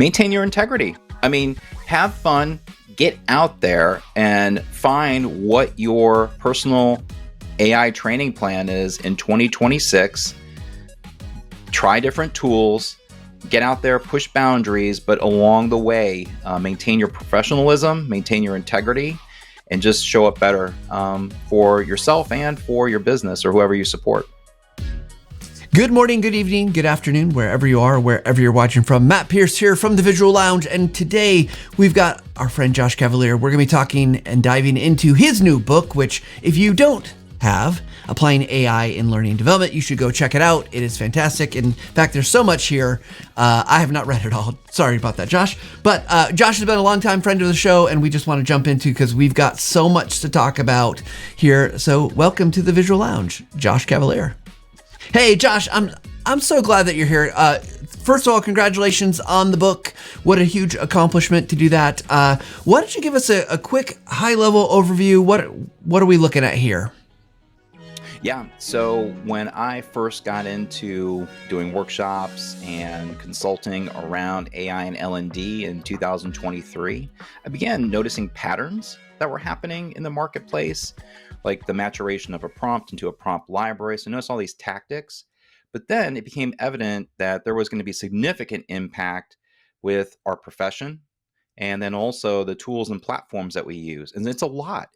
Maintain your integrity. I mean, have fun, get out there and find what your personal AI training plan is in 2026. Try different tools, get out there, push boundaries, but along the way, maintain your professionalism, maintain your integrity, and just show up better for yourself and for your business or whoever you support. Good morning, good evening, good afternoon, wherever you are, wherever you're watching from. Matt Pierce here from the Visual Lounge, and today we've got our friend Josh Cavalier. We're going to be talking and diving into his new book, which if you don't have, Applying AI in Learning and Development, you should go check it out. It is fantastic. In fact, there's so much here. I have not read it all. Sorry about that, Josh. But Josh has been a longtime friend of the show, and we just want to jump into because we've got so much to talk about here. So welcome to the Visual Lounge, Josh Cavalier. Hey, Josh, I'm so glad that you're here. First of all, congratulations on the book. What a huge accomplishment to do that. Why don't you give us a quick high-level overview? What are we looking at here? Yeah, so when I first got into doing workshops and consulting around AI and L&D in 2023, I began noticing patterns that were happening in the marketplace, like the maturation of a prompt into a prompt library. So I noticed all these tactics, but then it became evident that there was going to be significant impact with our profession and then also the tools and platforms that we use. And it's a lot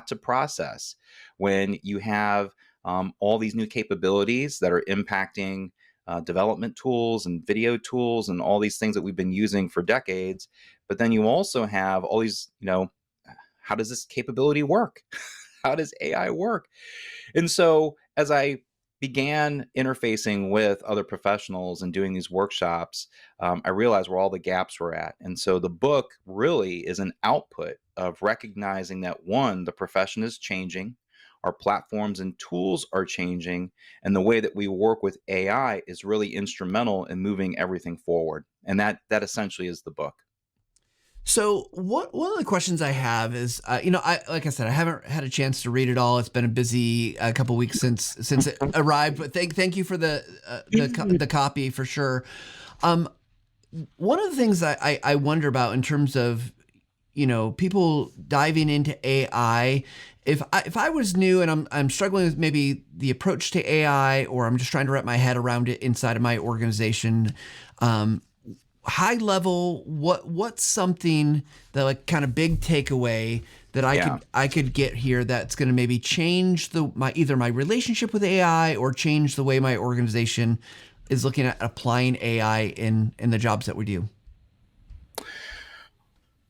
to process when you have all these new capabilities that are impacting development tools and video tools and all these things that we've been using for decades. But then you also have all these, how does this capability work? How does AI work? And so as I began interfacing with other professionals and doing these workshops, I realized where all the gaps were at. And so the book really is an output of recognizing that, one, the profession is changing, our platforms and tools are changing, and the way that we work with AI is really instrumental in moving everything forward. And that essentially is the book. So one of the questions I have is, like I said, I haven't had a chance to read it all. It's been a busy couple weeks since it arrived. But thank you for the copy for sure. One of the things I wonder about in terms of people diving into AI, if I was new and I'm struggling with maybe the approach to AI, or I'm just trying to wrap my head around it inside of my organization. High level, what's something that, like, kind of big takeaway that I could get here that's going to maybe change either my relationship with AI or change the way my organization is looking at applying AI in the jobs that we do?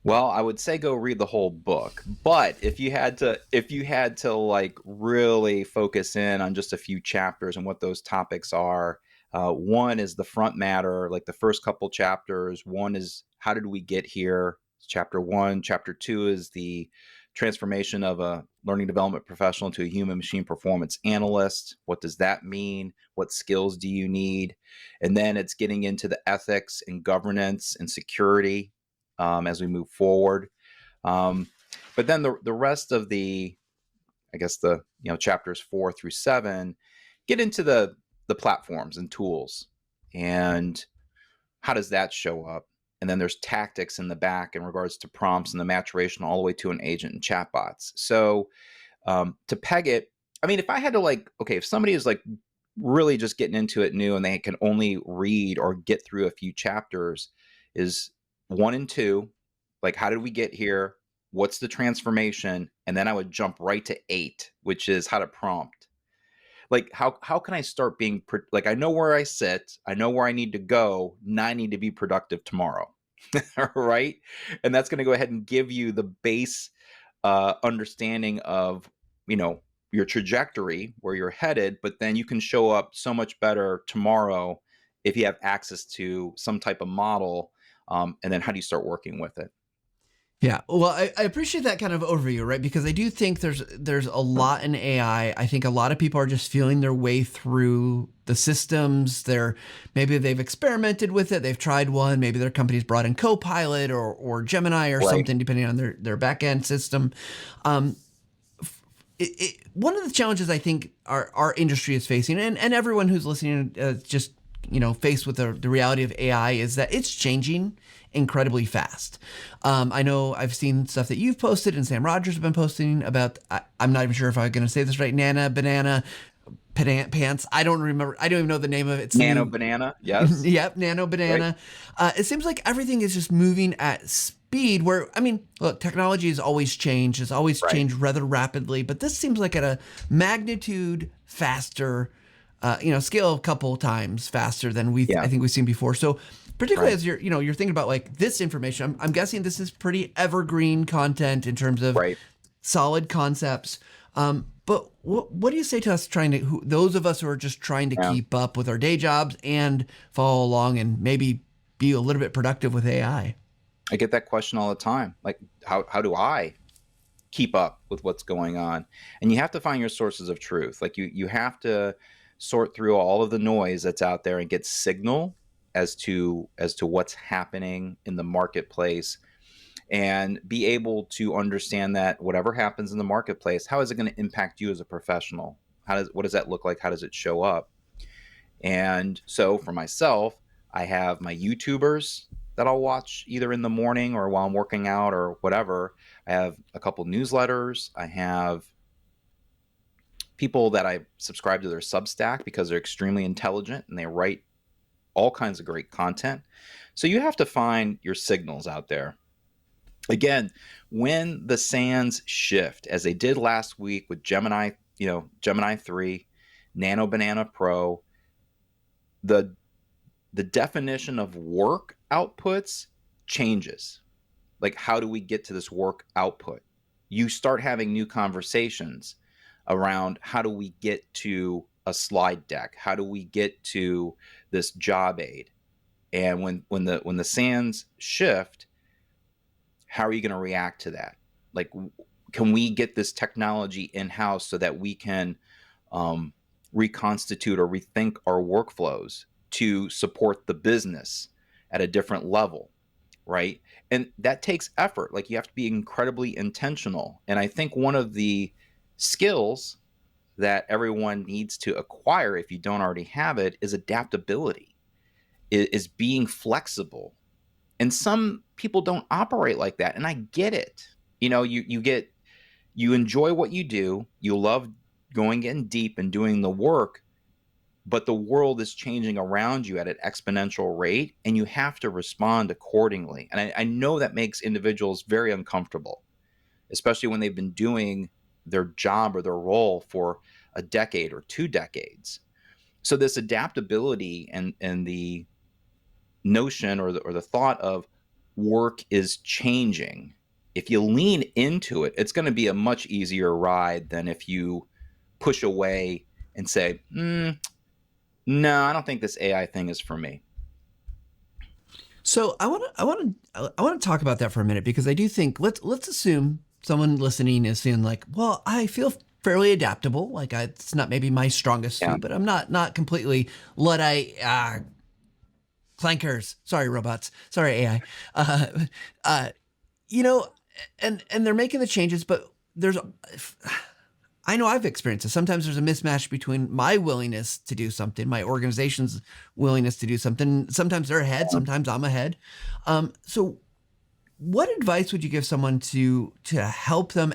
Well, I would say go read the whole book, but if you had to like really focus in on just a few chapters and what those topics are. One is the front matter, like the first couple chapters. One is how did we get here? Chapter 1. Chapter 2 is the transformation of a learning development professional to a human machine performance analyst. What does that mean? What skills do you need? And then it's getting into the ethics and governance and security as we move forward. But then the rest of the chapters 4 through 7 get into the platforms and tools and how does that show up? And then there's tactics in the back in regards to prompts and the maturation all the way to an agent and chatbots. So to peg it, I mean, if I had to if somebody is like really just getting into it new and they can only read or get through a few chapters, is 1 and 2, like how did we get here? What's the transformation? And then I would jump right to 8, which is how to prompt. Like, how can I start being, I know where I sit, I know where I need to go, now I need to be productive tomorrow, right? And that's going to go ahead and give you the base understanding of, your trajectory, where you're headed, but then you can show up so much better tomorrow if you have access to some type of model, and then how do you start working with it? Yeah, well, I appreciate that kind of overview, right? Because I do think there's a lot in AI. I think a lot of people are just feeling their way through the systems. Maybe they've experimented with it, they've tried one, maybe their company's brought in Copilot or Gemini or something, depending on their back end system. One of the challenges I think our industry is facing, and everyone who's listening, just faced with the reality of AI is that it's changing incredibly fast. I know I've seen stuff that you've posted and Sam Rogers have been posting about, I'm not even sure if I'm going to say this right, Nana Banana Pants. I don't remember. I don't even know the name of it. It's Nano Banana. Yes. Yep, Nano Banana. Right. It seems like everything is just moving at speed where, I mean, look, technology has always changed. It's always changed rather rapidly, but this seems like at a magnitude faster, scale a couple times faster than I think we've seen before. So particularly as you're thinking about like this information, I'm guessing this is pretty evergreen content in terms of solid concepts. But what do you say to us those of us who are just trying to keep up with our day jobs and follow along and maybe be a little bit productive with AI? I get that question all the time. Like, how do I keep up with what's going on? And you have to find your sources of truth. Like you have to sort through all of the noise that's out there and get signal as to what's happening in the marketplace, and be able to understand that whatever happens in the marketplace, how is it going to impact you as a professional? What does that look like? How does it show up? And so for myself, I have my YouTubers that I'll watch either in the morning or while I'm working out or whatever. I have a couple newsletters. I have people that I subscribe to their Substack because they're extremely intelligent and they write all kinds of great content. So you have to find your signals out there. Again, when the sands shift, as they did last week with Gemini 3, Nano Banana Pro, the definition of work outputs changes. Like, how do we get to this work output? You start having new conversations around how do we get to a slide deck? How do we get to this job aid? And when the sands shift, how are you going to react to that? Like, can we get this technology in-house so that we can reconstitute or rethink our workflows to support the business at a different level, right? And that takes effort. Like, you have to be incredibly intentional. And I think one of the skills that everyone needs to acquire, if you don't already have it, is adaptability, is being flexible. And some people don't operate like that. And I get it. You enjoy what you do. You love going in deep and doing the work, but the world is changing around you at an exponential rate, and you have to respond accordingly. And I know that makes individuals very uncomfortable, especially when they've been doing their job or their role for a decade or 2 decades. So this adaptability and the notion or the thought of work is changing, if you lean into it, it's going to be a much easier ride than if you push away and say, no, I don't think this AI thing is for me. So I want to talk about that for a minute, because I do think let's assume someone listening is feeling like, well, I feel fairly adaptable. Like, it's not maybe my strongest suit, but I'm not completely Luddite. Clankers. Sorry, robots. Sorry, AI. And they're making the changes, but I know I've experienced it. Sometimes there's a mismatch between my willingness to do something, my organization's willingness to do something. Sometimes they're ahead, sometimes I'm ahead. So what advice would you give someone to help them,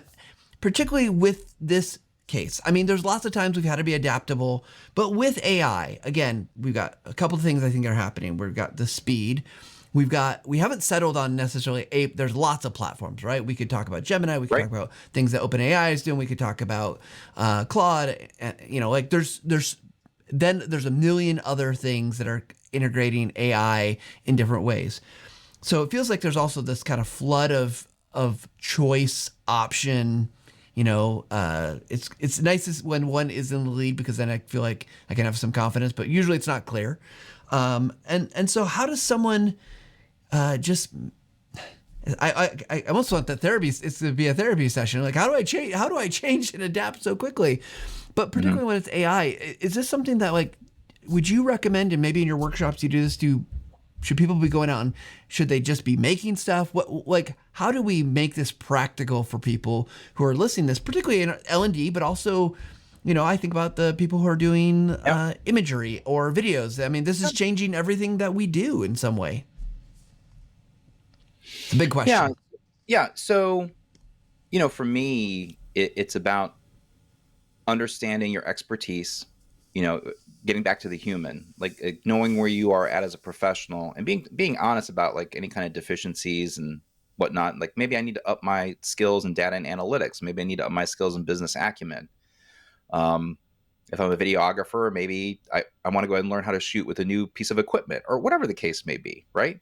particularly with this case? I mean, there's lots of times we've had to be adaptable, but with AI, again, we've got a couple of things I think are happening. We've got the speed. We haven't settled on necessarily there's lots of platforms, right? We could talk about Gemini. We could talk about things that OpenAI is doing. We could talk about Claude. Like there's a million other things that are integrating AI in different ways. So it feels like there's also this kind of flood of choice option. It's nice when one is in the lead, because then I feel like I can have some confidence, but usually it's not clear. And so how does someone I almost want it's to be a therapy session. Like, how do I change and adapt so quickly? But particularly when it's AI, is this something that, like, would you recommend, and maybe in your workshops you do this, should people be going out and should they just be making stuff? How do we make this practical for people who are listening to this, particularly in L&D, but also I think about the people who are doing Yeah. imagery or videos. I mean, this is changing everything that we do in some way. It's a big Yeah. question. Yeah. So, for me, it's about understanding your expertise, you know, getting back to the human, like knowing where you are at as a professional and being honest about like any kind of deficiencies and whatnot. Like maybe I need to up my skills in data and analytics. Maybe I need to up my skills in business acumen. Um, if I'm a videographer, maybe I want to go ahead and learn how to shoot with a new piece of equipment or whatever the case may be, right?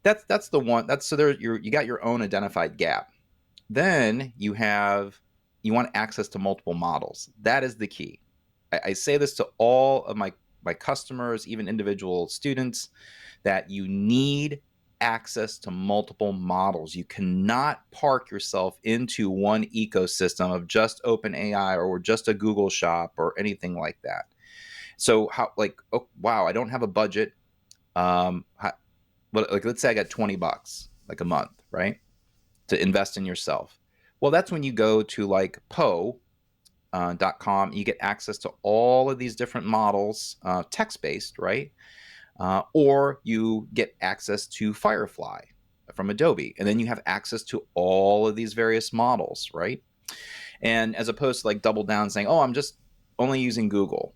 That's the one. That's so there you got your own identified gap. Then you want access to multiple models. That is the key. I say this to all of my customers, even individual students, that you need access to multiple models. You cannot park yourself into one ecosystem of just OpenAI or just a Google shop or anything like that. So how like, oh wow, I don't have a budget. How, but like let's say I got $20 like a month, right? To invest in yourself. Well, that's when you go to like Poe.com. You get access to all of these different models, text based, right? Or you get access to Firefly from Adobe, and then you have access to all of these various models, right? And as opposed to like double down saying, "Oh, I'm just only using Google."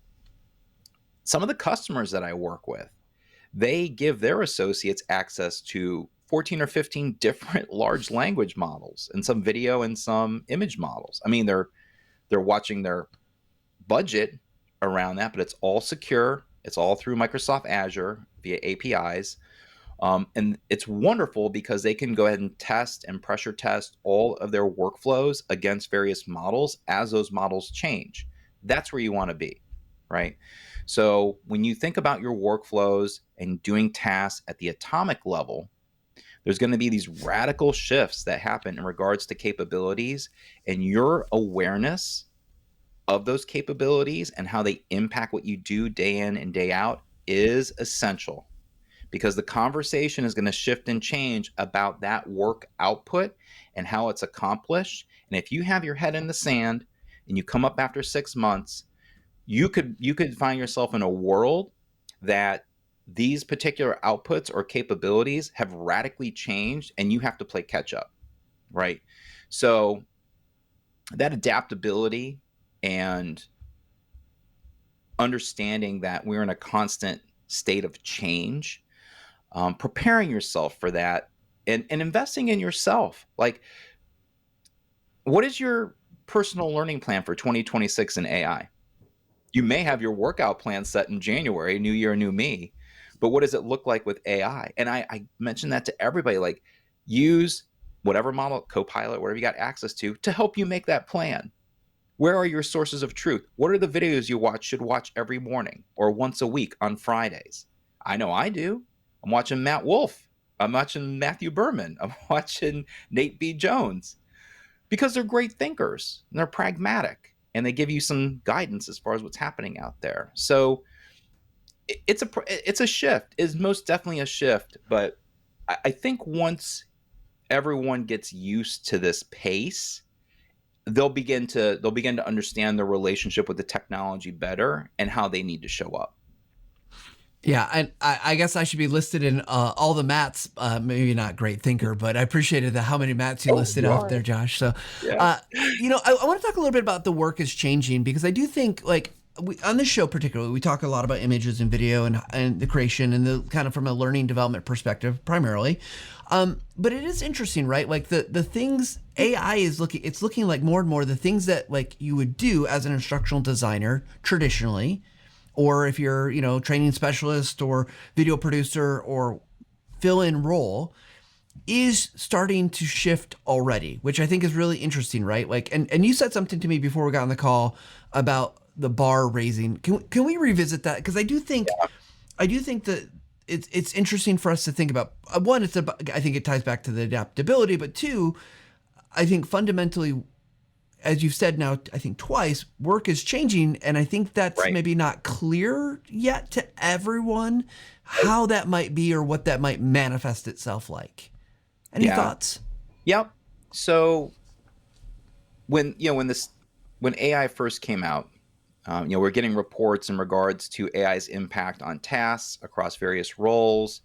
Some of the customers that I work with, they give their associates access to 14 or 15 different large language models and some video and some image models. I mean, they're watching their budget around that, but it's all secure. It's all through Microsoft Azure via APIs. And it's wonderful because they can go ahead and test and pressure test all of their workflows against various models as those models change. That's where you want to be, right? So when you think about your workflows and doing tasks at the atomic level, there's going to be these radical shifts that happen in regards to capabilities, and your awareness of those capabilities and how they impact what you do day in and day out is essential, because the conversation is going to shift and change about that work output and how it's accomplished. And if you have your head in the sand and you come up after 6 months, you could find yourself in a world that these particular outputs or capabilities have radically changed and you have to play catch up, right? So that adaptability and understanding that we're in a constant state of change, preparing yourself for that, and investing in yourself. Like, what is your personal learning plan for 2026 in AI? You may have your workout plan set in January, new year, new me, but what does it look like with AI? And I mention that to everybody, like, use whatever model, Copilot, whatever you got access to help you make that plan. Where are your sources of truth? What are the videos you should watch every morning or once a week on Fridays? I know I do. I'm watching Matt Wolf. I'm watching Matthew Berman. I'm watching Nate B. Jones, because they're great thinkers and they're pragmatic and they give you some guidance as far as what's happening out there. So it's a shift. It's most definitely a shift, but I think once everyone gets used to this pace, they'll begin to understand their relationship with the technology better and how they need to show up. Yeah, and I guess I should be listed in all the mats. Maybe not great thinker, but I appreciated how many mats you Oh, listed you out are. there, Josh. So, Yeah. I want to talk a little bit about the work is changing, because I do think, like, on this show particularly, we talk a lot about images and video and the creation and the kind of from a learning development perspective primarily. But it is interesting, right? Like the things AI is it's looking like more and more the things that like you would do as an instructional designer traditionally, or if you're, training specialist or video producer or fill in role, is starting to shift already, which I think is really interesting, right? Like, and you said something to me before we got on the call about the bar raising. Can we revisit that? Because I do think that it's interesting for us to think about. One, I think it ties back to the adaptability, but two, I think fundamentally, as you've said now, I think twice, work is changing. And I think that's Right. maybe not clear yet to everyone how that might be or what that might manifest itself like. Any Yeah. thoughts? Yep. So when this when AI first came out, we're getting reports in regards to AI's impact on tasks across various roles,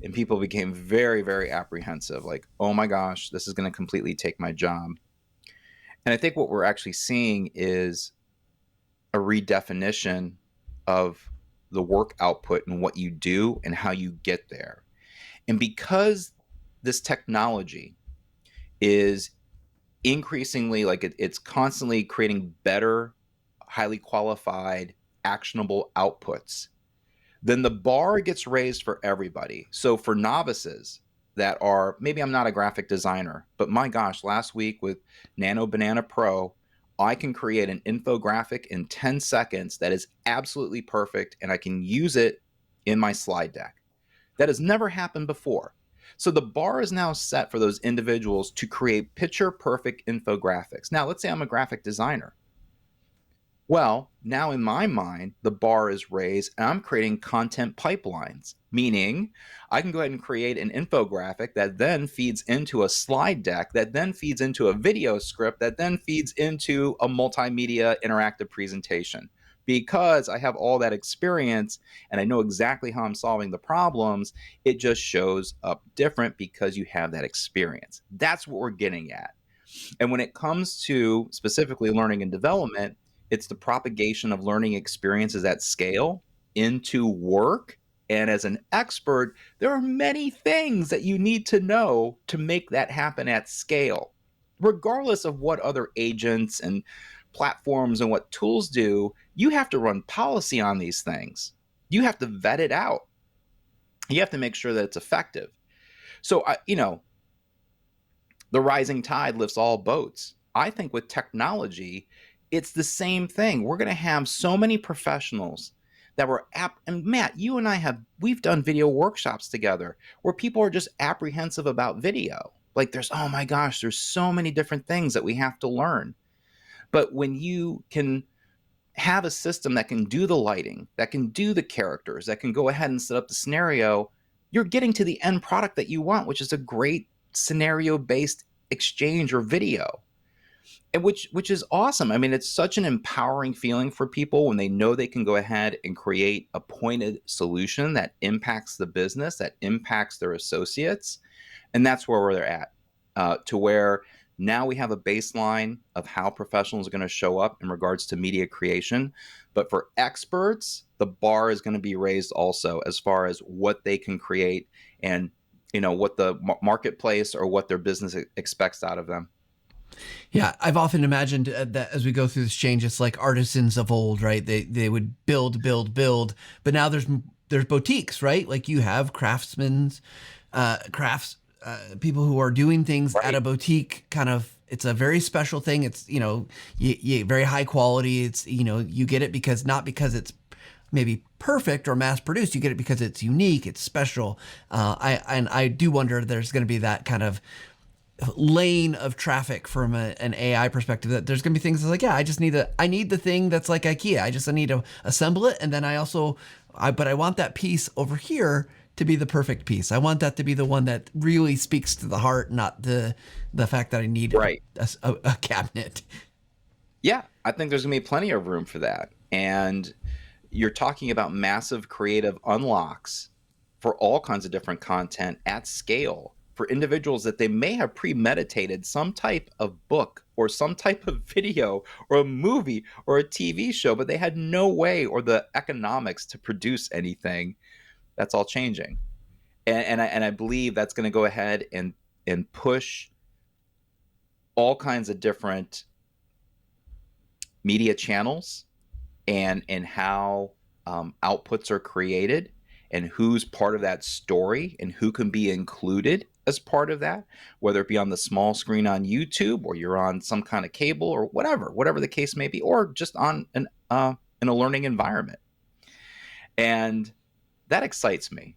and people became very, very apprehensive. Like, oh my gosh, this is going to completely take my job. And I think what we're actually seeing is a redefinition of the work output and what you do and how you get there. And because this technology is increasingly like it's constantly creating better, highly qualified, actionable outputs, then the bar gets raised for everybody. So for novices that are, maybe I'm not a graphic designer, but my gosh, last week with Nano Banana Pro, I can create an infographic in 10 seconds that is absolutely perfect, and I can use it in my slide deck. That has never happened before. So the bar is now set for those individuals to create picture perfect infographics. Now, let's say I'm a graphic designer. Well, now in my mind, the bar is raised and I'm creating content pipelines, meaning I can go ahead and create an infographic that then feeds into a slide deck, that then feeds into a video script, that then feeds into a multimedia interactive presentation. Because I have all that experience and I know exactly how I'm solving the problems, it just shows up different because you have that experience. That's what we're getting at. And when it comes to specifically learning and development, it's the propagation of learning experiences at scale into work. And as an expert, there are many things that you need to know to make that happen at scale, regardless of what other agents and platforms and what tools do. You have to run policy on these things. You have to vet it out. You have to make sure that it's effective. So, the rising tide lifts all boats. I think with technology, it's the same thing. We're going to have so many professionals that were and Matt, you and I we've done video workshops together where people are just apprehensive about video. Like oh my gosh, there's so many different things that we have to learn. But when you can have a system that can do the lighting, that can do the characters, that can go ahead and set up the scenario, you're getting to the end product that you want, which is a great scenario-based exchange or video. And which is awesome. I mean, it's such an empowering feeling for people when they know they can go ahead and create a pointed solution that impacts the business, that impacts their associates. And that's where they're at, to where now we have a baseline of how professionals are going to show up in regards to media creation. But for experts, the bar is going to be raised also as far as what they can create and what the marketplace or what their business expects out of them. Yeah, I've often imagined that as we go through this change, it's like artisans of old, right? They would build, but now there's boutiques, right? Like you have craftsmen's, people who are doing things Right. at a boutique. Kind of, it's a very special thing. It's very high quality. It's you get it not because it's maybe perfect or mass produced. You get it because it's unique. It's special. I do wonder if there's going to be that kind of lane of traffic from an AI perspective, that there's going to be things like, yeah, I need the thing that's like IKEA. I need to assemble it. And then but I want that piece over here to be the perfect piece. I want that to be the one that really speaks to the heart, not the fact that I need Right. a cabinet. Yeah, I think there's going to be plenty of room for that. And you're talking about massive creative unlocks for all kinds of different content at scale for individuals that they may have premeditated some type of book or some type of video or a movie or a TV show, but they had no way or the economics to produce anything. That's all changing. And I believe that's going to go ahead and push all kinds of different media channels and how outputs are created and who's part of that story and who can be included as part of that, whether it be on the small screen on YouTube or you're on some kind of cable or whatever the case may be, or just on in a learning environment. And that excites me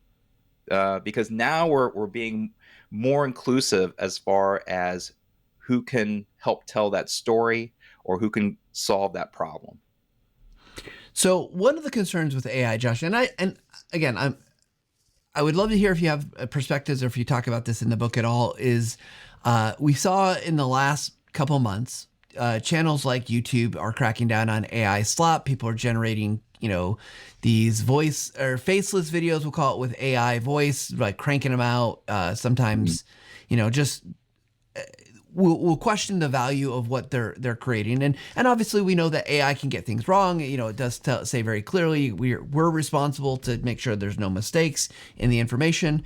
because now we're being more inclusive as far as who can help tell that story or who can solve that problem. So one of the concerns with AI, Josh, and again, I would love to hear if you have perspectives or if you talk about this in the book at all, is we saw in the last couple months channels like YouTube are cracking down on AI slop. People are generating, these voice or faceless videos, we'll call it, with AI voice, like cranking them out. Mhm. Sometimes, just we'll question the value of what they're creating, and obviously we know that AI can get things wrong. It does say very clearly we're responsible to make sure there's no mistakes in the information.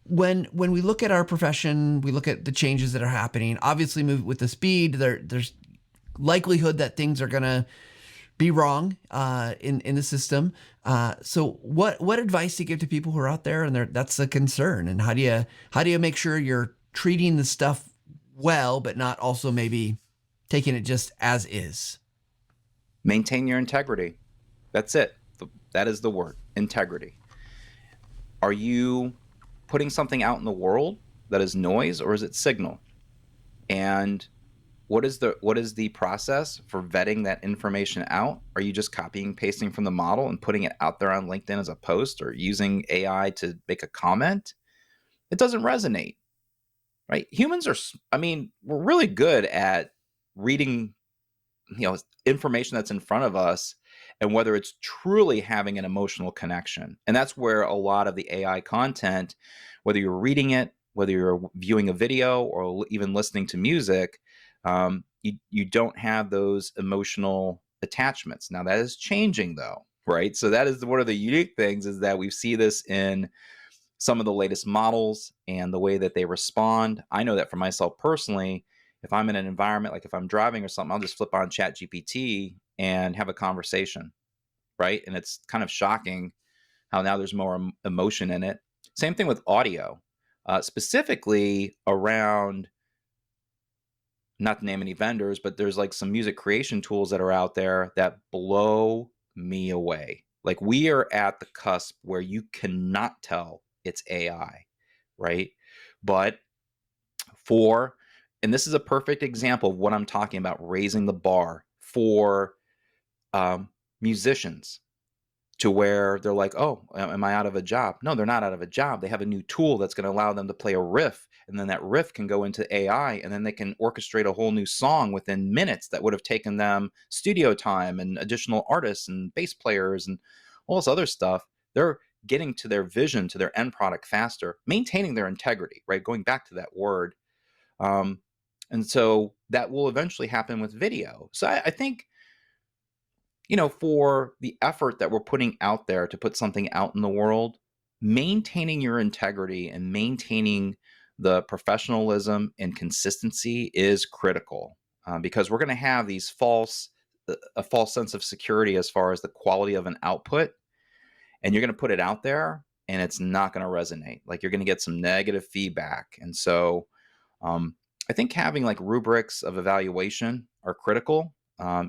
When we look at our profession, we look at the changes that are happening. Obviously, move with the speed. There's likelihood that things are gonna be wrong in the system. So what advice do you give to people who are out there and that's a concern? And how do you make sure you're treating the stuff well, but not also maybe taking it just as is? Maintain your integrity. That's it. That is the word, integrity. Are you putting something out in the world that is noise, or is it signal? And what is the process for vetting that information out? Are you just copying pasting from the model and putting it out there on LinkedIn as a post, or using AI to make a comment? It doesn't resonate, right? Humans are, I mean, we're really good at reading, information that's in front of us, and whether it's truly having an emotional connection. And that's where a lot of the AI content, whether you're reading it, whether you're viewing a video, or even listening to music, you don't have those emotional attachments. Now that is changing, though, right? So that is one of the unique things, is that we see this in some of the latest models and the way that they respond. I know that for myself personally, if I'm in an environment, like if I'm driving or something, I'll just flip on Chat GPT and have a conversation, right? And it's kind of shocking how now there's more emotion in it. Same thing with audio, specifically around, not to name any vendors, but there's like some music creation tools that are out there that blow me away. Like, we are at the cusp where you cannot tell it's AI, right? But for, and this is a perfect example of what I'm talking about, raising the bar for musicians, to where they're like, oh, am I out of a job? No, they're not out of a job. They have a new tool that's going to allow them to play a riff, and then that riff can go into AI, and then they can orchestrate a whole new song within minutes that would have taken them studio time and additional artists and bass players and all this other stuff. They're getting to their vision, to their end product faster, maintaining their integrity, right? Going back to that word. And so that will eventually happen with video. So I think, for the effort that we're putting out there to put something out in the world, maintaining your integrity and maintaining the professionalism and consistency is critical, because we're going to have a false sense of security as far as the quality of an output, and you're going to put it out there and it's not going to resonate. Like, you're going to get some negative feedback. And so I think having like rubrics of evaluation are critical,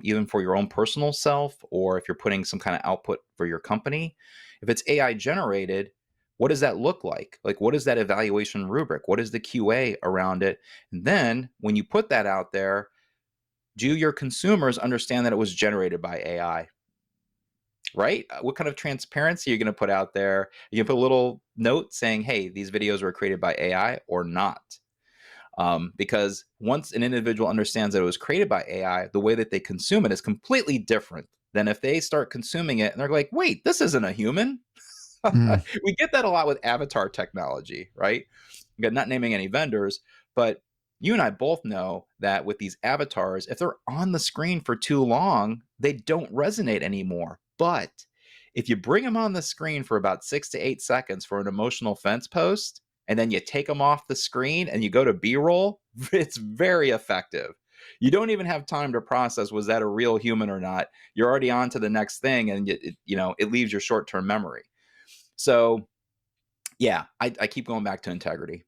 even for your own personal self, or if you're putting some kind of output for your company. If it's AI generated, what does that look like? Like, what is that evaluation rubric? What is the QA around it? And then when you put that out there, do your consumers understand that it was generated by AI? Right? What kind of transparency are you going to put out there? You can put a little note saying, hey, these videos were created by AI or not. Because once an individual understands that it was created by AI, the way that they consume it is completely different than if they start consuming it and they're like, wait, this isn't a human. Mm. We get that a lot with avatar technology, right? Again, not naming any vendors, but you and I both know that with these avatars, if they're on the screen for too long, they don't resonate anymore. But if you bring them on the screen for about 6 to 8 seconds for an emotional fence post, and then you take them off the screen and you go to B-roll, it's very effective. You don't even have time to process, was that a real human or not? You're already on to the next thing, and it leaves your short-term memory. So yeah, I keep going back to integrity.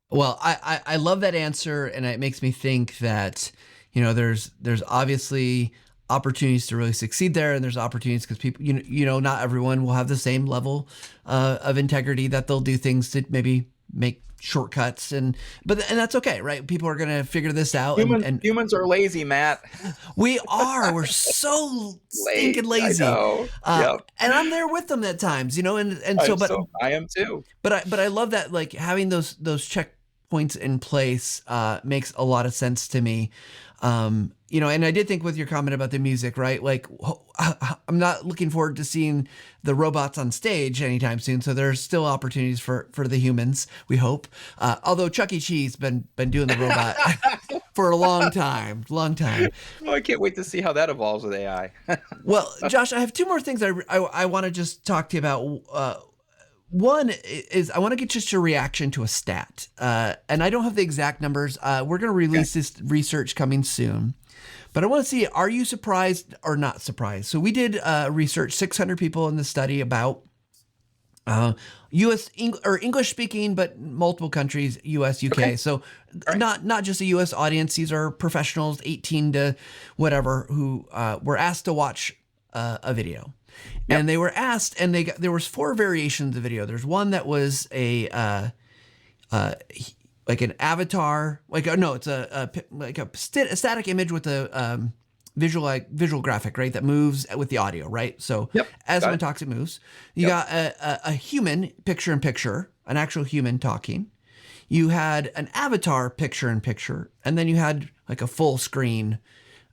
Well, I love that answer, and it makes me think that there's obviously opportunities to really succeed there, and there's opportunities because people not everyone will have the same level of integrity, that they'll do things to maybe make shortcuts, and that's okay, right? People are gonna figure this out, and Humans are lazy, Matt. we're so stinking I lazy, know. Yep. and I'm there with them at times, and so I am too. but I love that, like, having those points in place makes a lot of sense to me. And I did think with your comment about the music, right? Like, I'm not looking forward to seeing the robots on stage anytime soon. So there's still opportunities for the humans, we hope. Although Chuck E. Cheese been doing the robot for a long time. Oh, I can't wait to see how that evolves with AI. Well, Josh, I have two more things I want to just talk to you about. One is I want to get just your reaction to a stat. And I don't have the exact numbers. We're going to release this research coming soon. But I want to see, are you surprised or not surprised? So we did research 600 people in the study about U.S. or English speaking, but multiple countries, U.S., U.K. Okay. So All right. not just a U.S. audience. These are professionals, 18 to whatever, who were asked to watch a video. Yep. And they were asked, and there was 4 variations of video. There's one that was like an avatar, it's a static image with a visual graphic, right? That moves with the audio, right? So Yep. as Got someone it. talks, it moves. You Yep. got a human picture in picture, an actual human talking. You had an avatar picture in picture, and then you had like a full screen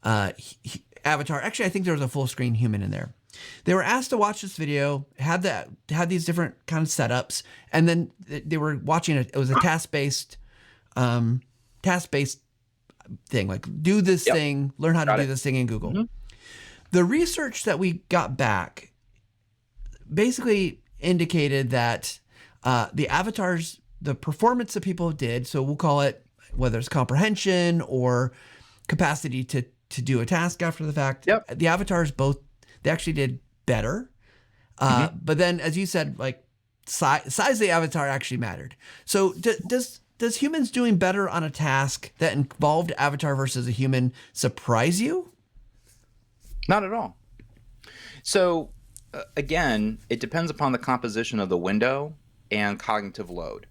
avatar. Actually, I think there was a full screen human in there. They were asked to watch this video, had these different kind of setups, and then they were watching it. It was a task-based thing, like do this Yep. thing, learn how to Got do it. this thing in Google. Mm-hmm. The research that we got back basically indicated that the avatars, the performance that people did, so we'll call it whether it's comprehension or capacity to do a task after the fact, Yep. the avatars both, they actually did better. Mm-hmm. But then, as you said, like size of the avatar actually mattered. So does humans doing better on a task that involved avatar versus a human surprise you? Not at all. So, again, it depends upon the composition of the window and cognitive load,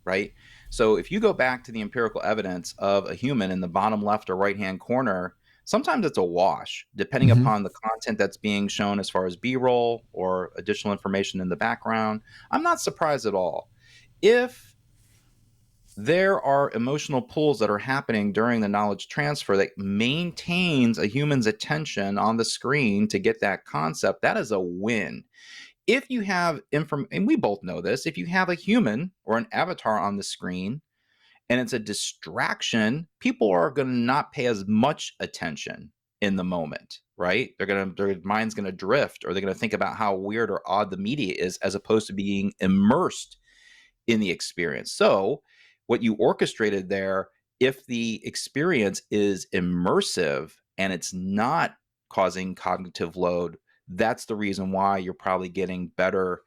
right? So, if you go back to the empirical evidence of a human in the bottom left or right hand corner, sometimes it's a wash, depending Mm-hmm. upon the content that's being shown as far as B roll or additional information in the background. I'm not surprised at all. If there are emotional pulls that are happening during the knowledge transfer that maintains a human's attention on the screen to get that concept, that is a win. If you have and we both know this, if you have a human or an avatar on the screen and it's a distraction, people are going to not pay as much attention in the moment, right? Their mind's going to drift, or they're going to think about how weird or odd the media is, as opposed to being immersed in the experience. So what you orchestrated there, if the experience is immersive and it's not causing cognitive load, that's the reason why you're probably getting better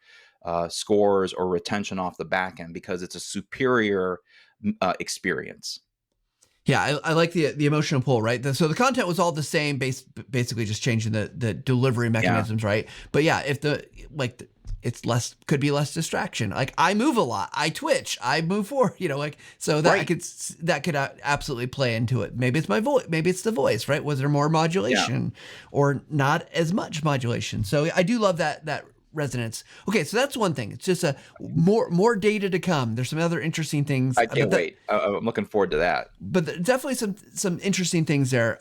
scores or retention off the back end, because it's a superior experience. Yeah, I like the emotional pull, right? So the content was all the same, basically just changing the delivery mechanisms, right? But yeah, if it's less, could be less distraction. Like I move a lot, I twitch, I move forward, so that Right. that could absolutely play into it. Maybe it's my voice, maybe it's the voice, right? Was there more Yeah. modulation or not as much modulation? So I do love that resonance. Okay, so that's one thing. It's just a more data to come. There's some other interesting things. I can't wait. I'm looking forward to that. But definitely some interesting things there.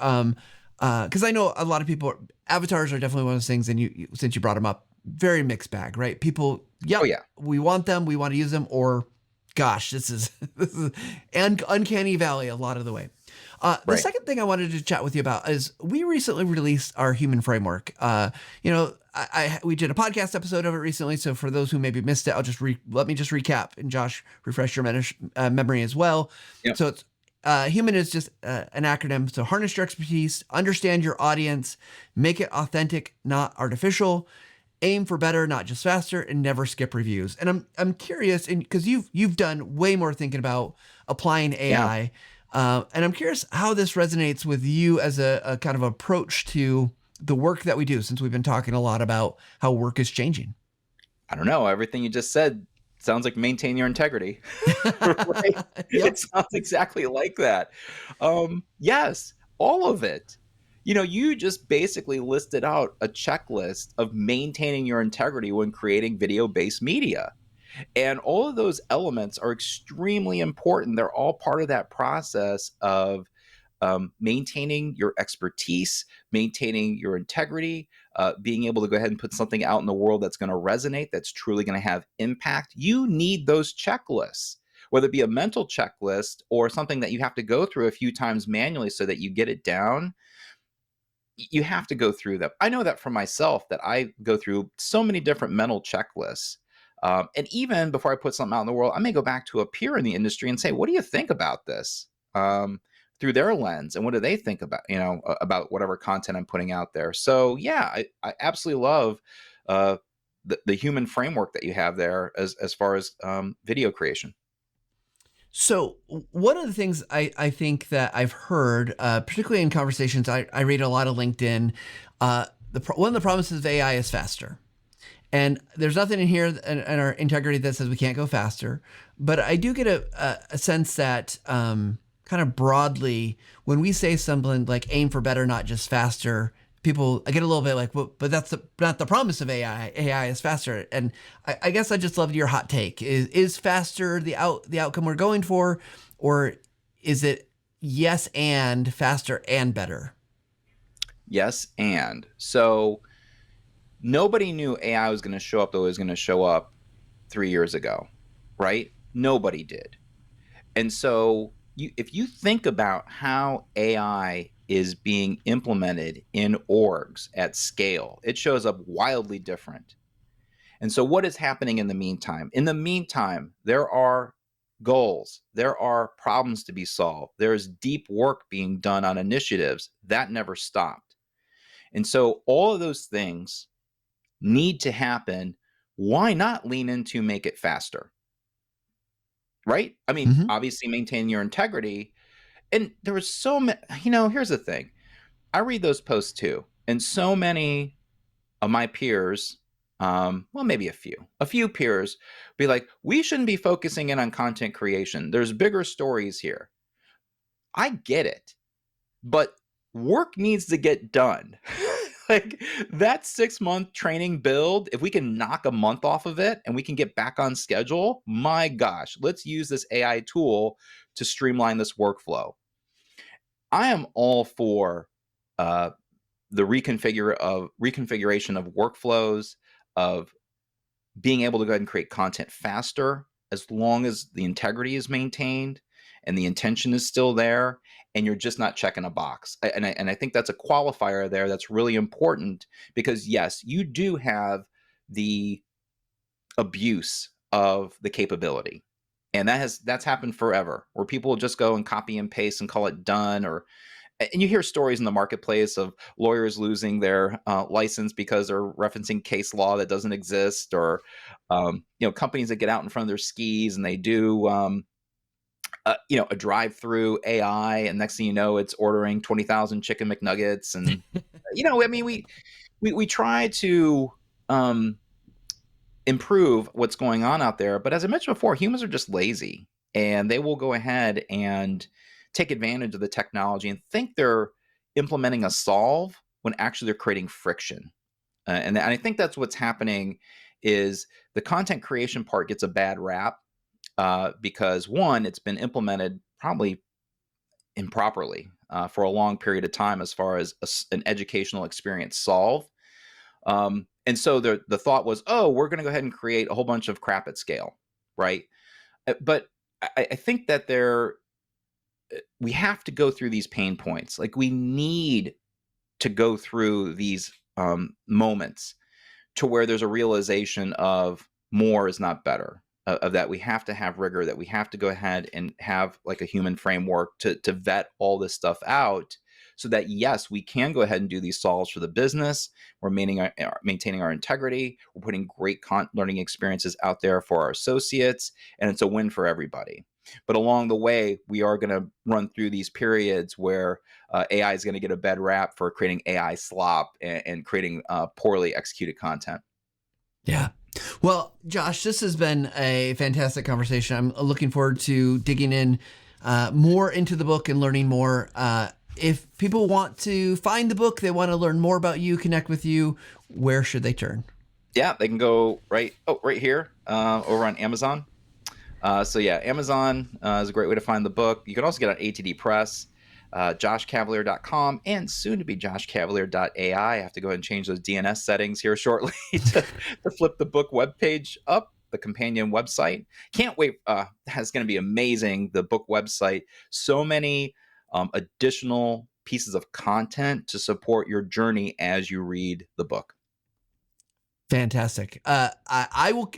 Because I know a lot of people, avatars are definitely one of those things, and you since you brought them up, very mixed bag, right? People, yep, Oh, yeah. we want them, we want to use them, or gosh, this is and uncanny valley a lot of the way. The Right. second thing I wanted to chat with you about is we recently released our human framework. We did a podcast episode of it recently, so for those who maybe missed it, let me just recap, and Josh, refresh your memory as well. Yep. So it's human is just an acronym. So harness your expertise, understand your audience, make it authentic, not artificial. Aim for better, not just faster, and never skip reviews. And I'm curious, because you've done way more thinking about applying AI, and I'm curious how this resonates with you as a kind of approach to the work that we do, since we've been talking a lot about how work is changing. I don't know. Everything you just said sounds like maintain your integrity. Right? Yep. It sounds exactly like that. Yes, all of it. You just basically listed out a checklist of maintaining your integrity when creating video-based media. And all of those elements are extremely important. They're all part of that process of maintaining your expertise, maintaining your integrity, being able to go ahead and put something out in the world that's going to resonate, that's truly going to have impact. You need those checklists, whether it be a mental checklist or something that you have to go through a few times manually so that you get it down. You have to go through them. I know that for myself, that I go through so many different mental checklists. And even before I put something out in the world, I may go back to a peer in the industry and say, what do you think about this? Through their lens, and what do they think about, about whatever content I'm putting out there. So yeah, I absolutely love the human framework that you have there as far as video creation. So one of the things I think that I've heard, particularly in conversations, I read a lot of LinkedIn. One of the promises of AI is faster. And there's nothing in here in our integrity that says we can't go faster. But I do get a sense that kind of broadly, when we say something like aim for better, not just faster, people, I get a little bit like, well, but that's not the promise of AI. AI is faster. And I guess I just loved your hot take. Is faster the outcome we're going for? Or is it yes and faster and better? Yes, and so nobody knew AI was going to show up the way it was going to show up 3 years ago, right? Nobody did. And so if you think about how AI is being implemented in orgs at scale, it shows up wildly different. And so what is happening in the meantime? In the meantime, there are goals, there are problems to be solved, there's deep work being done on initiatives that never stopped. And so all of those things need to happen. Why not lean into make it faster? Right? I mean, Mm-hmm. obviously maintain your integrity. And there was so many, here's the thing. I read those posts too. And so many of my peers, well, maybe a few peers be like, we shouldn't be focusing in on content creation. There's bigger stories here. I get it, but work needs to get done. Like that 6-month training build, if we can knock a month off of it and we can get back on schedule, my gosh, let's use this AI tool to streamline this workflow. I am all for uh, the reconfiguration of workflows, of being able to go ahead and create content faster, as long as the integrity is maintained and the intention is still there, and you're just not checking a box. And I think that's a qualifier there that's really important, because yes, you do have the abuse of the capability. And that's happened forever, where people will just go and copy and paste and call it done. And you hear stories in the marketplace of lawyers losing their license because they're referencing case law that doesn't exist, or companies that get out in front of their skis and they do a drive-through AI, and next thing you know, it's ordering 20,000 chicken McNuggets. And I mean, we try to improve what's going on out there, but as I mentioned before, humans are just lazy, and they will go ahead and take advantage of the technology and think they're implementing a solve when actually they're creating friction. And I think that's what's happening. Is the content creation part gets a bad rap because, one, it's been implemented probably improperly for a long period of time as far as an educational experience solve. And so the thought was, oh, we're going to go ahead and create a whole bunch of crap at scale, right? But I think that we have to go through these pain points. Like, we need to go through these moments to where there's a realization of more is not better, of that we have to have rigor, that we have to go ahead and have like a human framework to vet all this stuff out, so that yes, we can go ahead and do these solves for the business. We're maintaining our integrity. We're putting great learning experiences out there for our associates, and it's a win for everybody. But along the way, we are going to run through these periods where AI is going to get a bad rap for creating AI slop and creating poorly executed content. Yeah. Well, Josh, this has been a fantastic conversation. I'm looking forward to digging in more into the book and learning more. If people want to find the book, they want to learn more about you, connect with you, where should they turn? Yeah, they can go right here over on Amazon. So yeah, Amazon is a great way to find the book. You can also get it on ATD Press, joshcavalier.com, and soon to be joshcavalier.ai. I have to go ahead and change those DNS settings here shortly to flip the book webpage up, the companion website. Can't wait. That's going to be amazing, the book website. So many additional pieces of content to support your journey as you read the book. Fantastic. I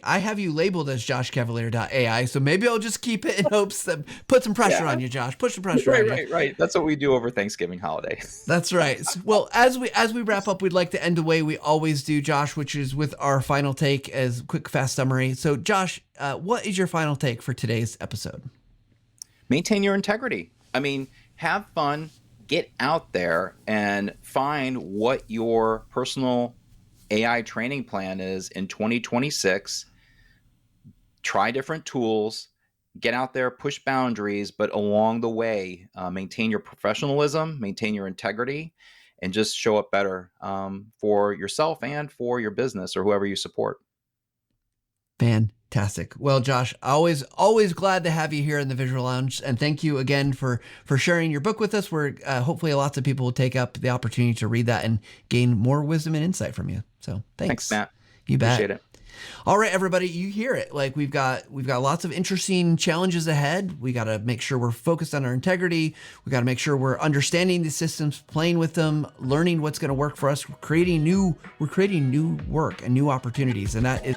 have you labeled as joshcavalier.ai, so maybe I'll just keep it in hopes that put some pressure on you, Josh. Put some pressure on you. Right. That's what we do over Thanksgiving holiday. That's right. Well, as we wrap up, we'd like to end the way we always do, Josh, which is with our final take as quick, fast summary. So, Josh, what is your final take for today's episode? Maintain your integrity. I mean, have fun, get out there and find what your personal AI training plan is in 2026. Try different tools, get out there, push boundaries, but along the way, maintain your professionalism, maintain your integrity, and just show up better for yourself and for your business or whoever you support. Fantastic. Well, Josh, always glad to have you here in the Visual Lounge, and thank you again for sharing your book with us. Where hopefully lots of people will take up the opportunity to read that and gain more wisdom and insight from you. So thanks Matt. You bet. Appreciate it. All right, everybody, you hear it. Like we've got lots of interesting challenges ahead. We got to make sure we're focused on our integrity. We got to make sure we're understanding the systems, playing with them, learning what's going to work for us. We're creating new work and new opportunities, and that is